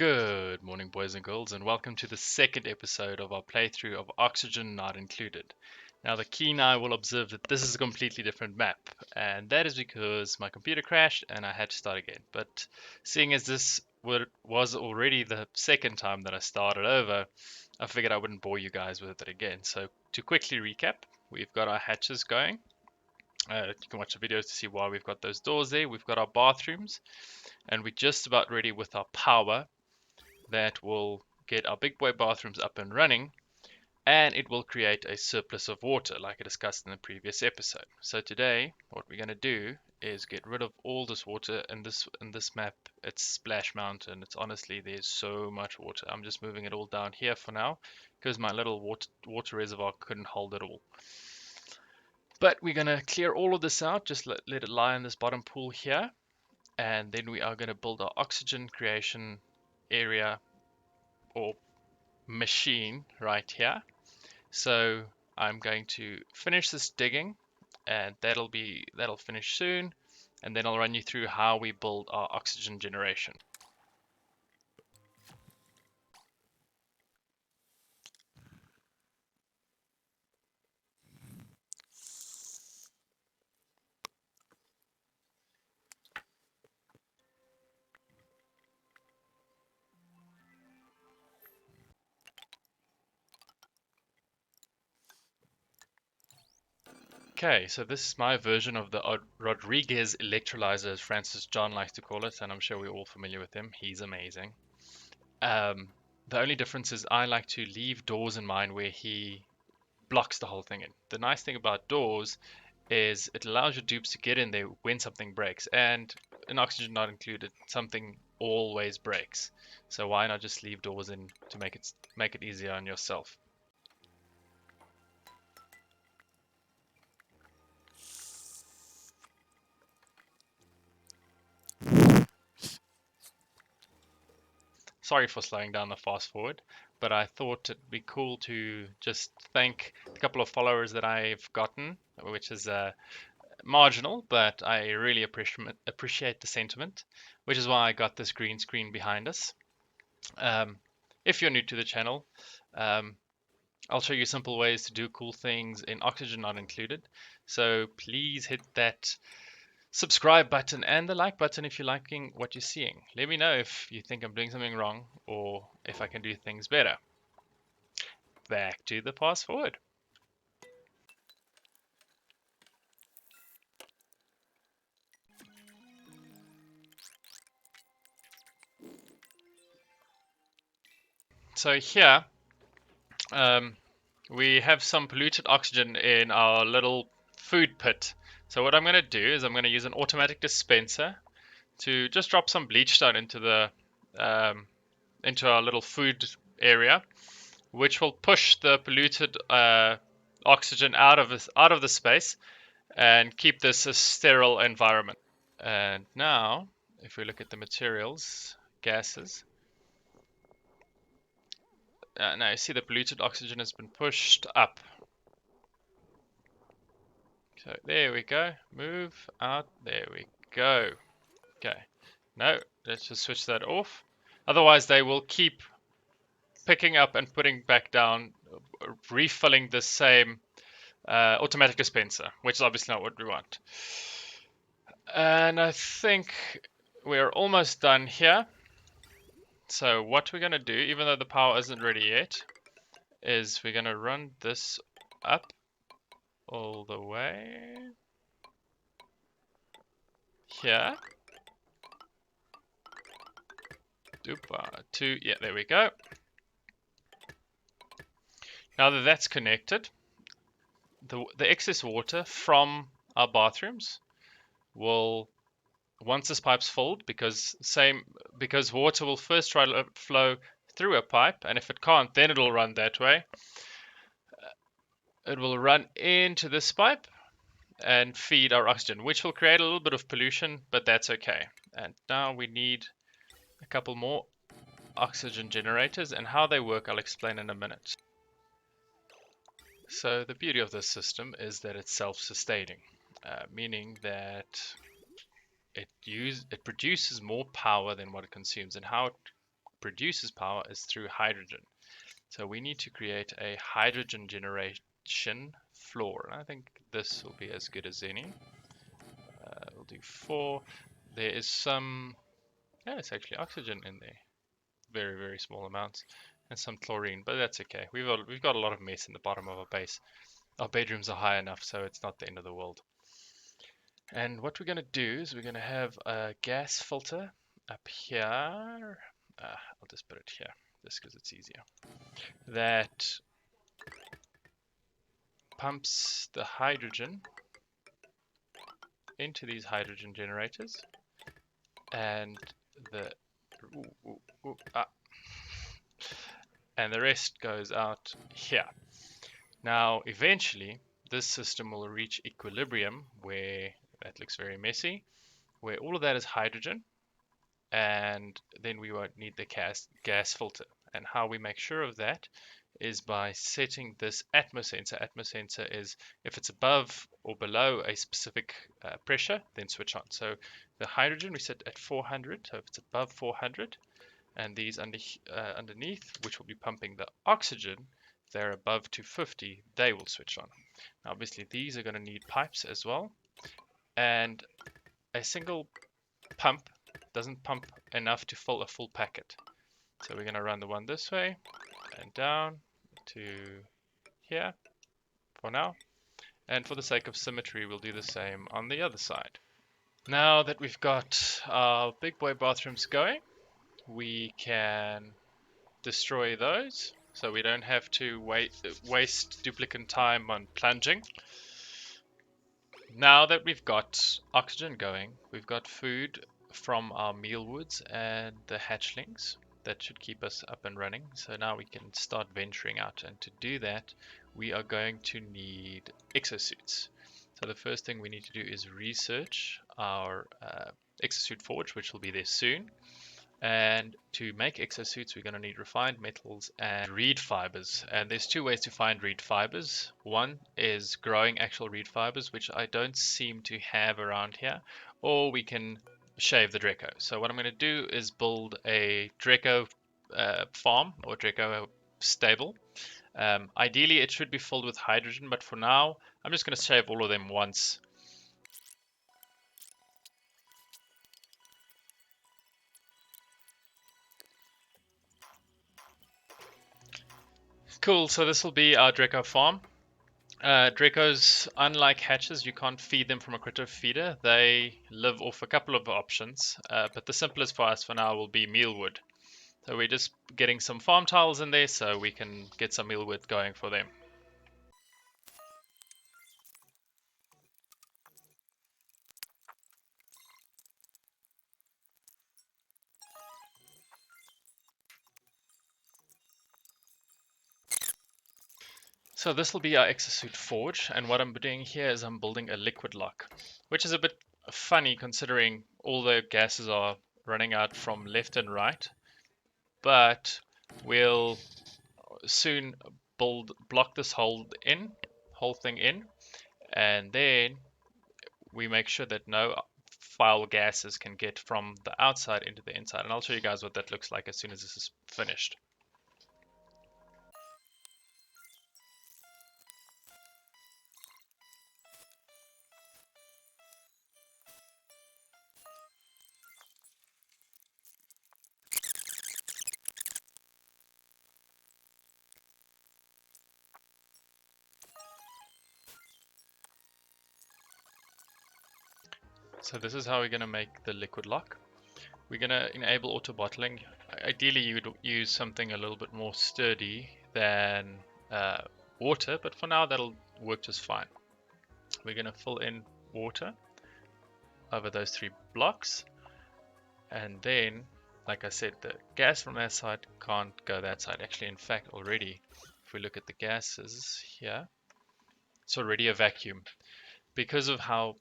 Good morning, boys and girls, and welcome to the second episode of our playthrough of Oxygen Not Included. Now, the keen eye will observe that this is a completely different map, and that is because my computer crashed and I had to start again. But seeing as this was already the second time that I started over, I figured I wouldn't bore you guys with it again. So, to quickly recap, we've got our hatches going. You can watch the videos to see why we've got those doors there. We've got our bathrooms, and we're just about ready with our power that will get our big boy bathrooms up and running, and it will create a surplus of water like I discussed in the previous episode. So today what we're going to do is get rid of all this water. In this map, it's Splash Mountain. It's honestly, there's so much water. I'm just moving it all down here for now because my little water reservoir couldn't hold it all. But we're going to clear all of this out, just let it lie in this bottom pool here, and then we are going to build our oxygen creation area or machine right here. So I'm going to finish this digging, and that'll finish soon, and then I'll run you through how we build our oxygen generation. Okay, so this is my version of the Rodriguez electrolyzer, as Francis John likes to call it, and I'm sure we're all familiar with him. He's amazing. The only difference is I like to leave doors in mine where he blocks the whole thing in. The nice thing about doors is it allows your dupes to get in there when something breaks, and in Oxygen Not Included, something always breaks. So why not just leave doors in to make it easier on yourself? Sorry for slowing down the fast forward, but I thought it'd be cool to just thank a couple of followers that I've gotten, which is marginal, but I really appreciate the sentiment, which is why I got this green screen behind us. Um, if you're new to the channel, um, I'll show you simple ways to do cool things in Oxygen Not Included. So please hit that subscribe button and the like button if you're liking what you're seeing. Let me know if you think I'm doing something wrong or if I can do things better. Back to the fast forward. So here, we have some polluted oxygen in our little food pit. So what I'm going to do is I'm going to use an automatic dispenser to just drop some bleach down um, into our little food area, which will push the polluted oxygen out of the space and keep this a sterile environment. And now, if we look at the materials, gases, now you see the polluted oxygen has been pushed up. So there we go. Move out. There we go. Okay. No, let's just switch that off. Otherwise, they will keep picking up and putting back down, refilling the same automatic dispenser, which is obviously not what we want. And I think we're almost done here. So what we're going to do, even though the power isn't ready yet, is we're going to run this up all the way here. Two, yeah, there we go. Now that that's connected, the excess water from our bathrooms will, once this pipe's filled, because water will first try to flow through a pipe, and if it can't, then it'll run that way. It will run into this pipe and feed our oxygen, which will create a little bit of pollution, but that's okay. And now we need a couple more oxygen generators, and how they work I'll explain in a minute. So the beauty of this system is that it's self-sustaining, meaning that it produces more power than what it consumes. And how it produces power is through hydrogen. So we need to create a hydrogen generation floor. And I think this will be as good as any. We'll do 4. There is some, yeah, it's actually oxygen in there. Very, very small amounts. And some chlorine, but that's okay. We've got a lot of mess in the bottom of our base. Our bedrooms are high enough, so it's not the end of the world. And what we're going to do is we're going to have a gas filter up here. I'll just put it here, just because it's easier. That pumps the hydrogen into these hydrogen generators, and the and the rest goes out here. Now, eventually, this system will reach equilibrium, where that looks very messy, where all of that is hydrogen, and then we won't need the gas filter. And how we make sure of that is by setting this atmos sensor. Atmos sensor is if it's above or below a specific pressure, then switch on. So the hydrogen we set at 400, so if it's above 400, and these underneath, which will be pumping the oxygen, if they're above 250, they will switch on. Now, obviously, these are going to need pipes as well, and a single pump doesn't pump enough to fill a full packet. So we're going to run the one this way and down to here for now. And for the sake of symmetry, we'll do the same on the other side. Now that we've got our big boy bathrooms going, we can destroy those so we don't have to waste duplicate time on plunging. Now that we've got oxygen going, we've got food from our mealwoods and the hatchlings. That should keep us up and running. So now we can start venturing out. And to do that, we are going to need exosuits. So the first thing we need to do is research our exosuit forge, which will be there soon. And to make exosuits, we're going to need refined metals and reed fibers. And there's 2 ways to find reed fibers. One is growing actual reed fibers, which I don't seem to have around here. Or we can shave the Draco. So what I'm going to do is build a Draco farm or Draco stable. Ideally, it should be filled with hydrogen, but for now, I'm just going to shave all of them once. Cool, so this will be our Draco farm. Dracos, unlike hatches, you can't feed them from a critter feeder. They live off a couple of options, but the simplest for us for now will be mealwood. So we're just getting some farm tiles in there so we can get some mealwood going for them. So this will be our exosuit forge, and what I'm doing here is I'm building a liquid lock, which is a bit funny considering all the gases are running out from left and right, but we'll soon block this whole thing in, and then we make sure that no foul gases can get from the outside into the inside, and I'll show you guys what that looks like as soon as this is finished. So this is how we're going to make the liquid lock. We're going to enable auto bottling. Ideally you would use something a little bit more sturdy than water, but for now that'll work just fine. We're going to fill in water over those 3 blocks, and then, like I said, the gas from that side can't go that side. Actually, in fact, already, if we look at the gases here, it's already a vacuum. Because of how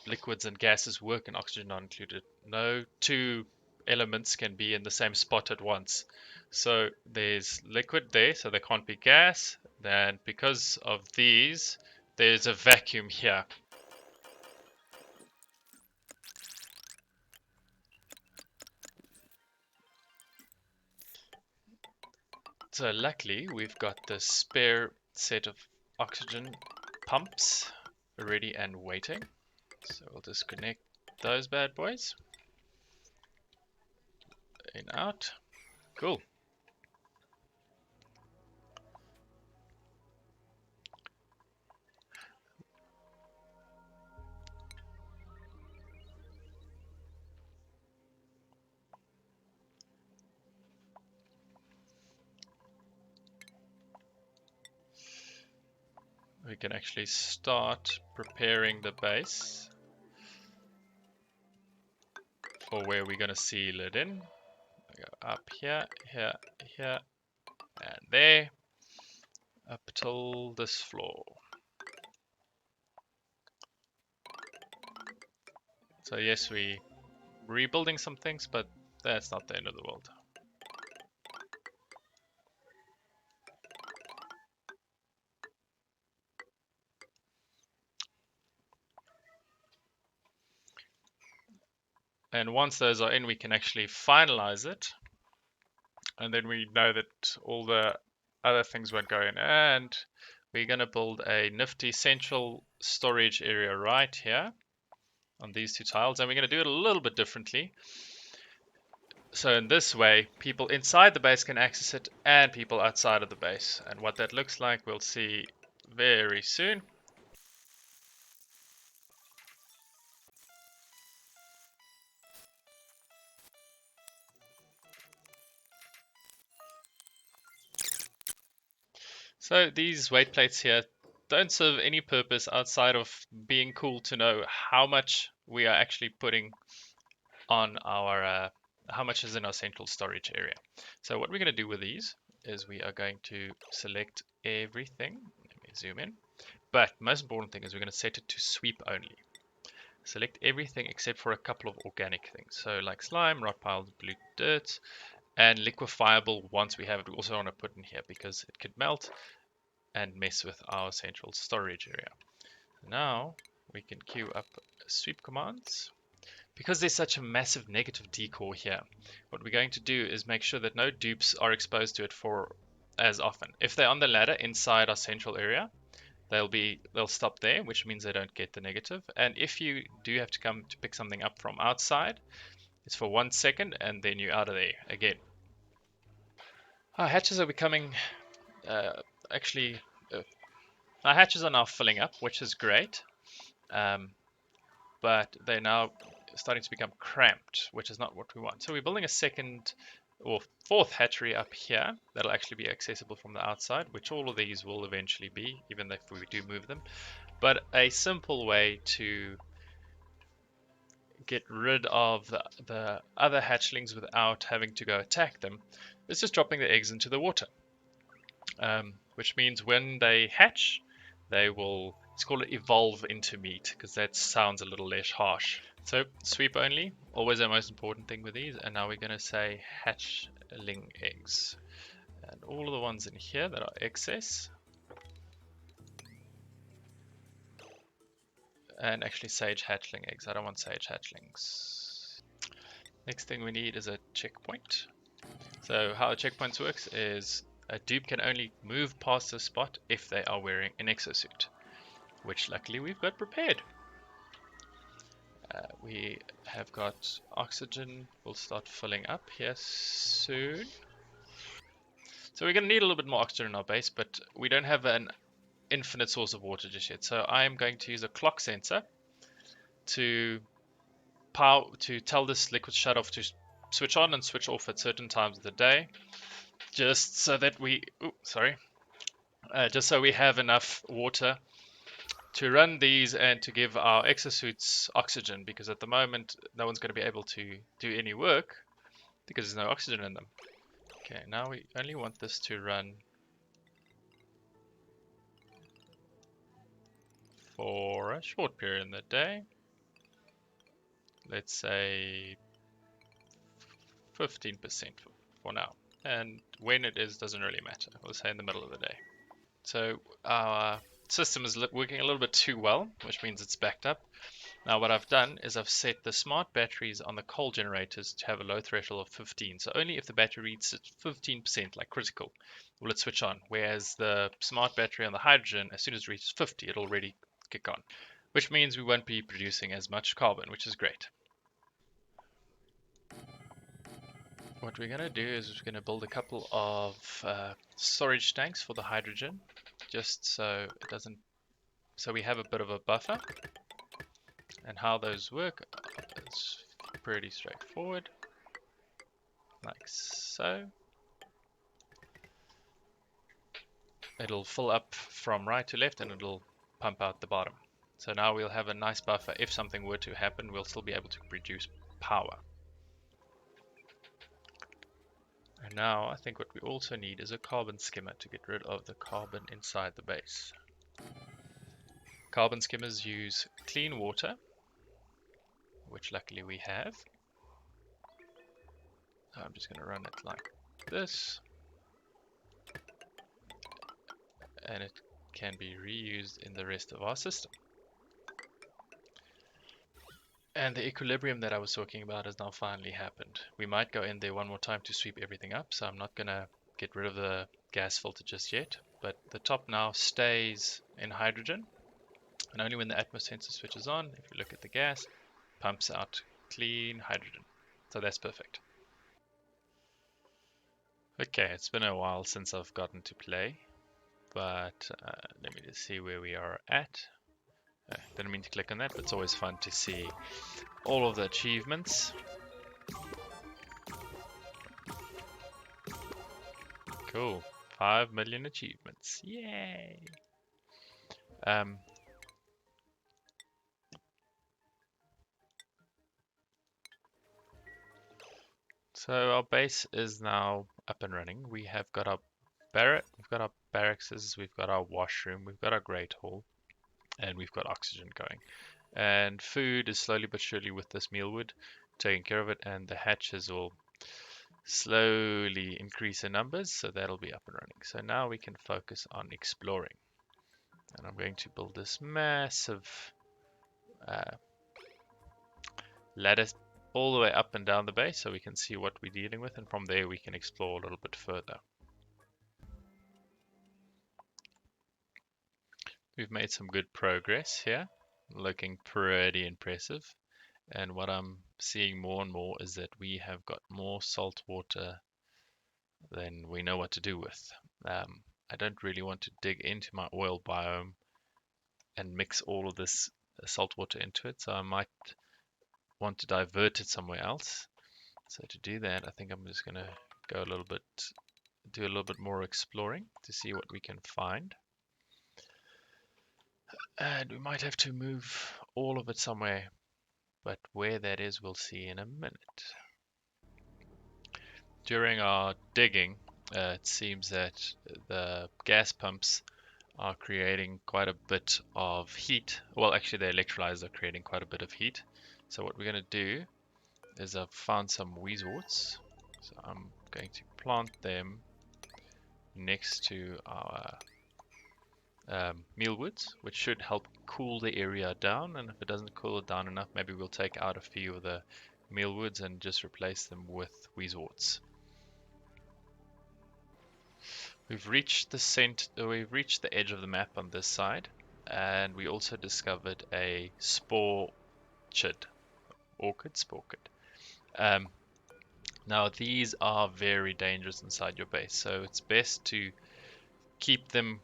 liquids and gases work and oxygen not included, no 2 elements can be in the same spot at once. So there's liquid there, so there can't be gas. Then because of these, there's a vacuum here. So luckily we've got the spare set of oxygen pumps ready and waiting. So we'll disconnect those bad boys. In, out. Cool. We can actually start preparing the base for where we're going to seal it in. We go up here, here, here, and there, up till this floor. So yes, we're rebuilding some things, but that's not the end of the world. And once those are in, we can actually finalize it. And then we know that all the other things won't go in. And we're going to build a nifty central storage area right here on these two tiles. And we're going to do it a little bit differently. So in this way, people inside the base can access it and people outside of the base. And what that looks like, we'll see very soon. So these weight plates here don't serve any purpose outside of being cool to know how much we are actually putting on our, how much is in our central storage area. So what we're going to do with these is we are going to select everything. Let me zoom in. But most important thing is we're going to set it to sweep only. Select everything except for a couple of organic things. So like slime, rot piles, blue dirt, and liquefiable once we have it. We also want to put in here because it could melt and mess with our central storage area. Now we can queue up sweep commands. Because there's such a massive negative decor here, what we're going to do is make sure that no dupes are exposed to it for as often. If they're on the ladder inside our central area, they'll stop there, which means they don't get the negative. And if you do have to come to pick something up from outside, it's for 1 second and then you're out of there again. Our hatches are becoming actually our hatches are now filling up, which is great, but they're now starting to become cramped, which is not what we want. So we're building a second or fourth hatchery up here that'll actually be accessible from the outside, which all of these will eventually be, even if we do move them. But a simple way to get rid of the other hatchlings without having to go attack them is just dropping the eggs into the water, which means when they hatch, they will, let's call it, evolve into meat, because that sounds a little less harsh. So sweep only, always the most important thing with these. And now we're going to say hatchling eggs, and all of the ones in here that are excess, and actually sage hatchling eggs. I don't want sage hatchlings. Next thing we need is a checkpoint. So how a checkpoint works is a dupe can only move past the spot if they are wearing an exosuit, which luckily we've got prepared. We have got oxygen. We'll start filling up here soon. So we're going to need a little bit more oxygen in our base, but we don't have an infinite source of water just yet. So I am going to use a clock sensor to tell this liquid shutoff to switch on and switch off at certain times of the day, just so that we just so we have enough water to run these and to give our exosuits oxygen, because at the moment no one's going to be able to do any work because there's no oxygen in them. Okay, now we only want this to run for a short period in the day. Let's say 15% for now. And when it is doesn't really matter. We'll say in the middle of the day. So our system is working a little bit too well, which means it's backed up. Now what I've done is I've set the smart batteries on the coal generators to have a low threshold of 15. So only if the battery reaches 15%, like critical, will it switch on. Whereas the smart battery on the hydrogen, as soon as it reaches 50, it'll already kick on. Which means we won't be producing as much carbon, which is great. What we're going to do is we're going to build a couple of storage tanks for the hydrogen, just so it doesn't, so we have a bit of a buffer. And how those work is pretty straightforward, like so. It'll fill up from right to left and it'll pump out the bottom. So now we'll have a nice buffer. If something were to happen, we'll still be able to produce power. And now I think what we also need is a carbon skimmer to get rid of the carbon inside the base. Carbon skimmers use clean water, which luckily we have. So I'm just going to run it like this. And it can be reused in the rest of our system. And the equilibrium that I was talking about has now finally happened. We might go in there one more time to sweep everything up, so I'm not going to get rid of the gas filter just yet. But the top now stays in hydrogen, and only when the atmos sensor switches on, if you look at the gas, pumps out clean hydrogen. So that's perfect. Okay, it's been a while since I've gotten to play, but let me just see where we are at. Didn't mean to click on that, but it's always fun to see all of the achievements. Cool. 5 million achievements. Yay! So our base is now up and running. We have got our we've got our barracks, we've got our washroom, we've got our great hall, and we've got oxygen going. And food is slowly but surely with this mealwood taking care of it, and the hatches will slowly increase in numbers, so that'll be up and running. So now we can focus on exploring. And I'm going to build this massive ladder all the way up and down the base so we can see what we're dealing with, and from there we can explore a little bit further. We've made some good progress here, looking pretty impressive. And what I'm seeing more and more is that we have got more salt water than we know what to do with. I don't really want to dig into my oil biome and mix all of this salt water into it, so I might want to divert it somewhere else. So to do that, I think I'm just going to go do a little bit more exploring to see what we can find. And we might have to move all of it somewhere, but where that is we'll see in a minute. During our digging, it seems that the gas pumps are creating quite a bit of heat. Well, actually the electrolyzers are creating quite a bit of heat. So what we're going to do is I've found some weezeworts. So I'm going to plant them next to our mealwoods, which should help cool the area down. And if it doesn't cool it down enough, maybe we'll take out a few of the mealwoods and just replace them with weezeworts. We've reached the edge of the map on this side, and we also discovered a spore orchid. Now these are very dangerous inside your base, so it's best to keep them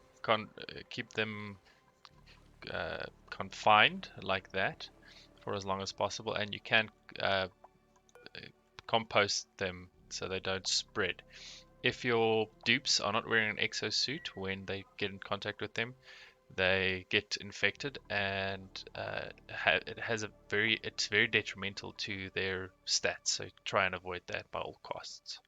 confined like that for as long as possible, and you can compost them so they don't spread. If your dupes are not wearing an exosuit, when they get in contact with them, they get infected, and it's very detrimental to their stats. So try and avoid that by all costs.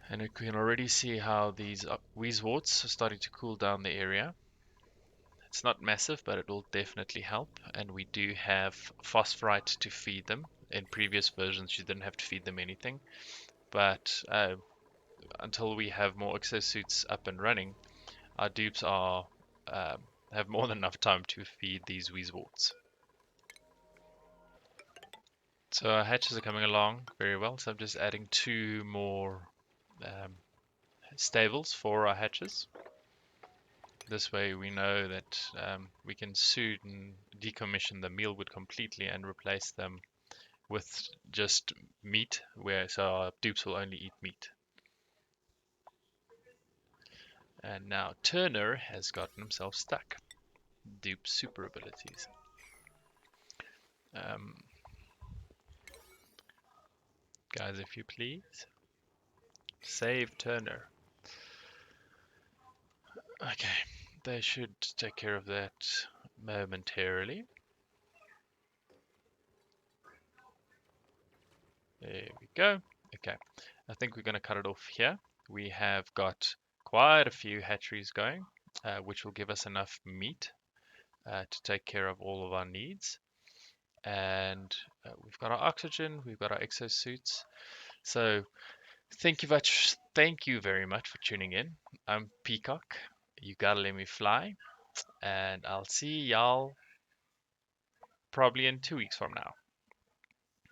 And you can already see how these weezeworts are starting to cool down the area. It's not massive, but it will definitely help. And we do have phosphorite to feed them. In previous versions, you didn't have to feed them anything. But until we have more exosuits up and running, our dupes are have more than enough time to feed these weezeworts. So our hatches are coming along very well. So I'm just adding 2 more um, stables for our hatches. This way we know that we can soon decommission the mealwood completely and replace them with just meat, where so our dupes will only eat meat. And now Turner has gotten himself stuck. Dupe super abilities. Um, guys, if you please, save Turner. Okay, they should take care of that momentarily. There we go. Okay, I think we're going to cut it off here. We have got quite a few hatcheries going, which will give us enough meat to take care of all of our needs. And we've got our oxygen, we've got our exosuits. So thank you very much for tuning in. I'm Peacock. You gotta let me fly, and I'll see y'all probably in 2 weeks from now.